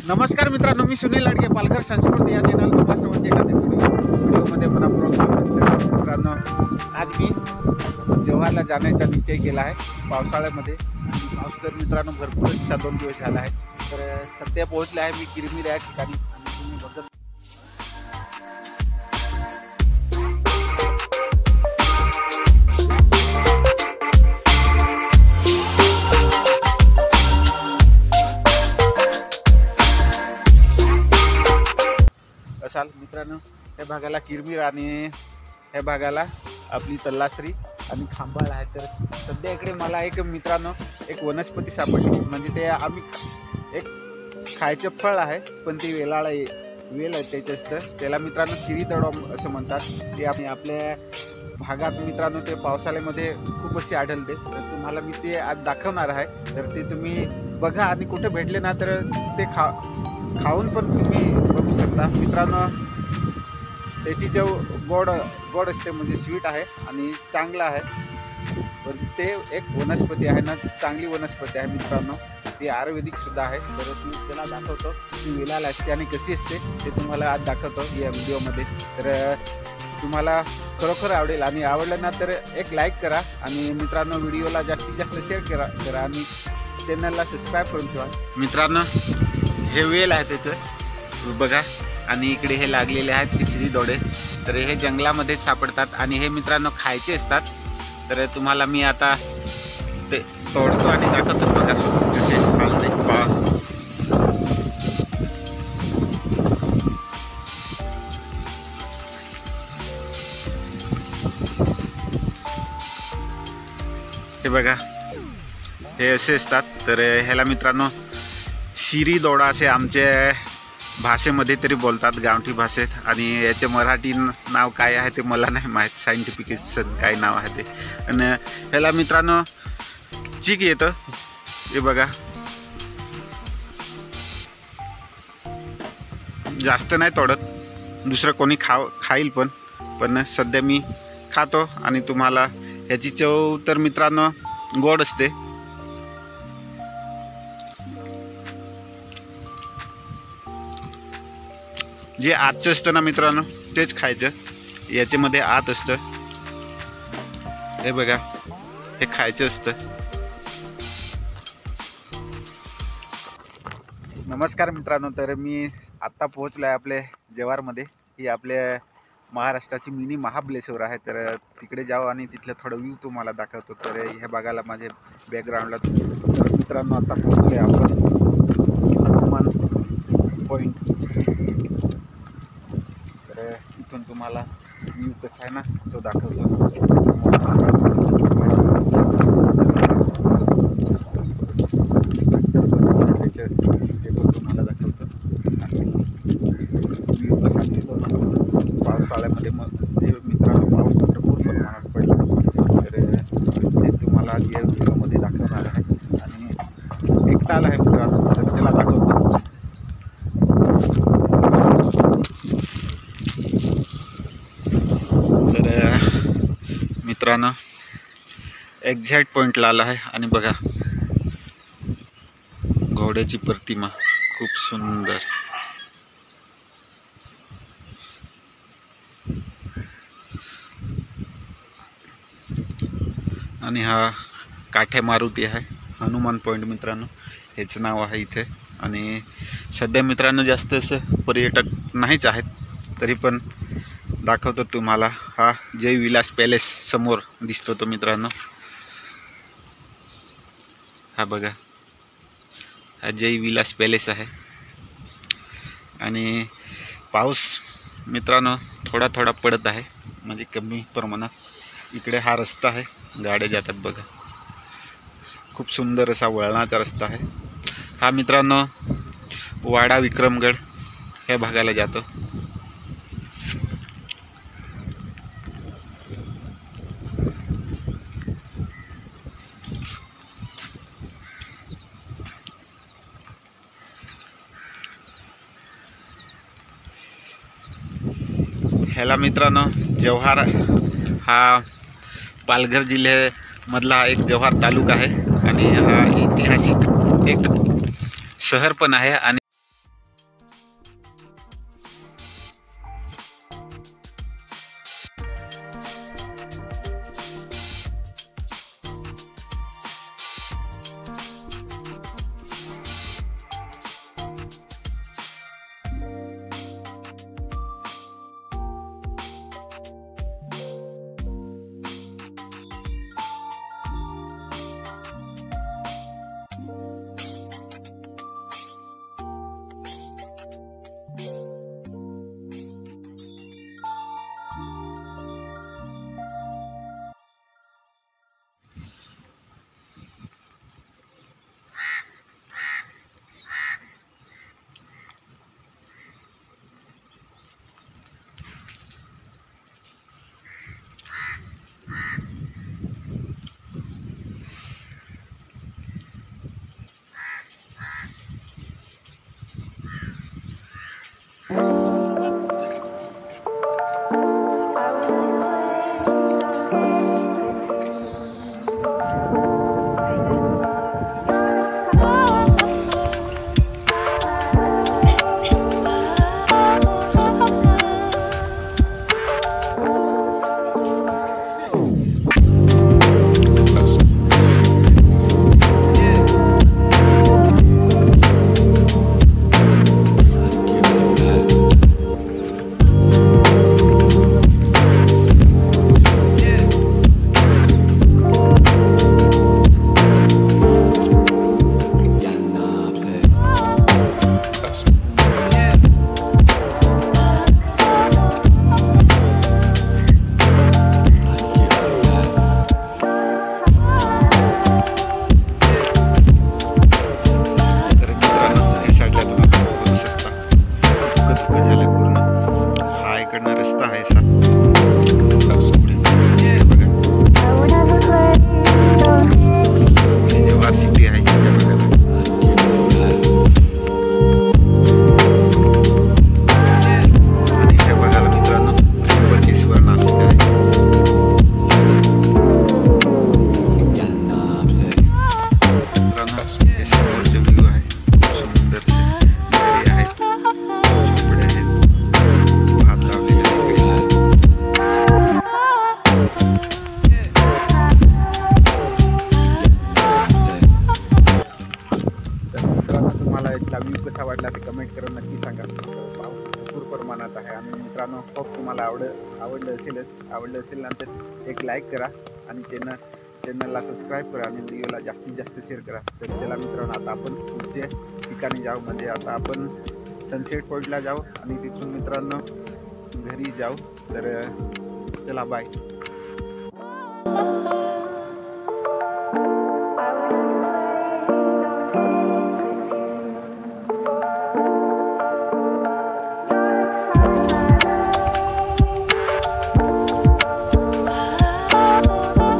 नमस्कार मित्रांनो, मी सुनील लाडके, पालघर संस्कृती या चॅनल महाराष्ट्रामध्ये एखाद्या व्हिडिओमध्ये मनापूर्वक स्वागत करतो. मित्रांनो, आज मी जव्हारला जाण्याचा निश्चय केला आहे पावसाळ्यामध्ये. आणि पाऊस तर मित्रांनो भरपूर 2 दिवस झाला आहे. तर सध्या पोहोचले आहे मी किरमिर या ठिकाणी. आणि तुम्ही बघत असाल मित्रांनो, ह्या भागाला किरमिर आणि ह्या भागाला आपली तल्लाश्री आणि खांबाळ आहे. तर सध्या इकडे मला एक मित्रांनो एक वनस्पती सापडली, म्हणजे ते आम्ही एक खायचं फळ आहे, पण ते वेल आहे त्याचं असतं. त्याला मित्रांनो शिरीदोडा असं म्हणतात. ते आम्ही आपल्या भागात मित्रांनो ते पावसाळ्यामध्ये खूप असे आढळते. तर तुम्हाला मी ते आज दाखवणार आहे. तर ते तुम्ही बघा आणि कुठे भेटले ना तर ते खाऊन पण तुम्ही बघू शकता. मित्रांनो, त्याची जो गोड असते म्हणजे स्वीट आहे आणि चांगला आहे. पण ते एक वनस्पती आहे ना, चांगली वनस्पती आहे मित्रांनो. ती आयुर्वेदिक सुद्धा आहे. तर मी त्याला दाखवतो ती वेलाला असते आणि कशी असते ते तुम्हाला आज दाखवतो या व्हिडिओमध्ये. तर तुम्हाला खरोखर आवडेल आणि आवडलं ना तर एक लाईक करा आणि मित्रांनो व्हिडिओला जास्तीत जास्त शेअर करा आणि चॅनलला सबस्क्राईब करून ठेवा. मित्रांनो, हे वेल आहे त्याचं बघा, आणि इकडे हे लागलेले आहेत तिसरी दोडे. तर हे जंगलामध्ये सापडतात आणि हे मित्रांनो खायचे असतात. तर तुम्हाला मी आता ते तोडतो आणि दाखवतो बघा कसे खालते हे बघा, हे असे असतात. तर ह्याला मित्रांनो शिरीदोडा असे आमच्या भाषेमध्ये तरी बोलतात, गावठी भाषेत. आणि याचे मराठी नाव काय आहे ते मला नाही माहीत, सायंटिफिकेशन काय नाव आहे ते. आणि ह्याला मित्रांनो चीक येतं, हे बघा. जास्त नाही तोडत, दुसरं कोणी खाईल पण सध्या मी खातो. आणि तुम्हाला ह्याची चव तर मित्रांनो गोड असते. जे आतचं असतं ना मित्रांनो तेच खायचं, याच्यामध्ये आत असतं. हे बघा, हे खायचं असतं. नमस्कार मित्रांनो, तर मी आत्ता पोहोचलो आहे आपल्या जव्हारमध्ये. ही आपल्या महाराष्ट्राची मिनी महाबलेश्वर आहे. तर तिकडे जाऊ आणि तिथलं थोडं व्ह्यू तुम्हाला दाखवतो. तर ह्या भागाला माझे बॅकग्राऊंडला मित्रांनो आता पोहोचले आपण हनुमान पॉईंट. तर इथून तुम्हाला व्ह्यू कसा आहे ना तो दाखवतो. ते पण तुम्हाला दाखवतो. आणि व्ह्यू कसा दिसतो ना पावसाळ्यामध्ये, मग ते मित्रांनो पाऊस भरपूर प्रमाणात पडला. तर ते तुम्हाला या व्हिडिओमध्ये दाखवणार आहे. आणि एक ताल आहे मित्रांनो, तर त्याला दाखवतो. तर मित्रांनो एक्झॅक्ट पॉईंटला आला आहे. आणि बघा घोड्याची प्रतिमा खूप सुंदर. आणि हा काठ्या मारुती आहे, हनुमान पॉईंट मित्रांनो हेच नाव आहे इथे. आणि सध्या मित्रांनो जास्त असं पर्यटक नाहीच आहेत, तरी पण दाखवतो तुम्हाला. हा जय विलास पॅलेस समोर दिसतो तो मित्रांनो, हा बघा, हा जय विलास पॅलेस आहे. आणि पाऊस मित्रांनो थोडा पडत आहे, म्हणजे कमी प्रमाणात. इकडे हा रस्ता आहे, गाड्या जातात बघा, खूप सुंदर असा वळणाचा रस्ता आहे. हा मित्रांनो वाडा विक्रमगड ह्या भागाला जातो. ह्याला मित्रांनो जव्हार हा पालघर जिल्ह्यामधला एक जव्हार तालुका आहे. आणि हा ऐतिहासिक एक शहर पण आहे. आणि कसा वाटला ते कमेंट करून नक्की सांगा. पाऊस भरपूर प्रमाणात आहे आणि मित्रांनो खूप तुम्हाला आवडलं असेल नंतर एक लाईक करा आणि चॅनलला सबस्क्राईब करा आणि व्हिडिओला जास्तीत जास्त शेअर करा. तर चला मित्रांनो, आता आपण पुढच्या ठिकाणी जाऊ, म्हणजे आता आपण सनसेट पॉईंटला जाऊ आणि तिथून मित्रांनो घरी जाऊ. तर चला बाय.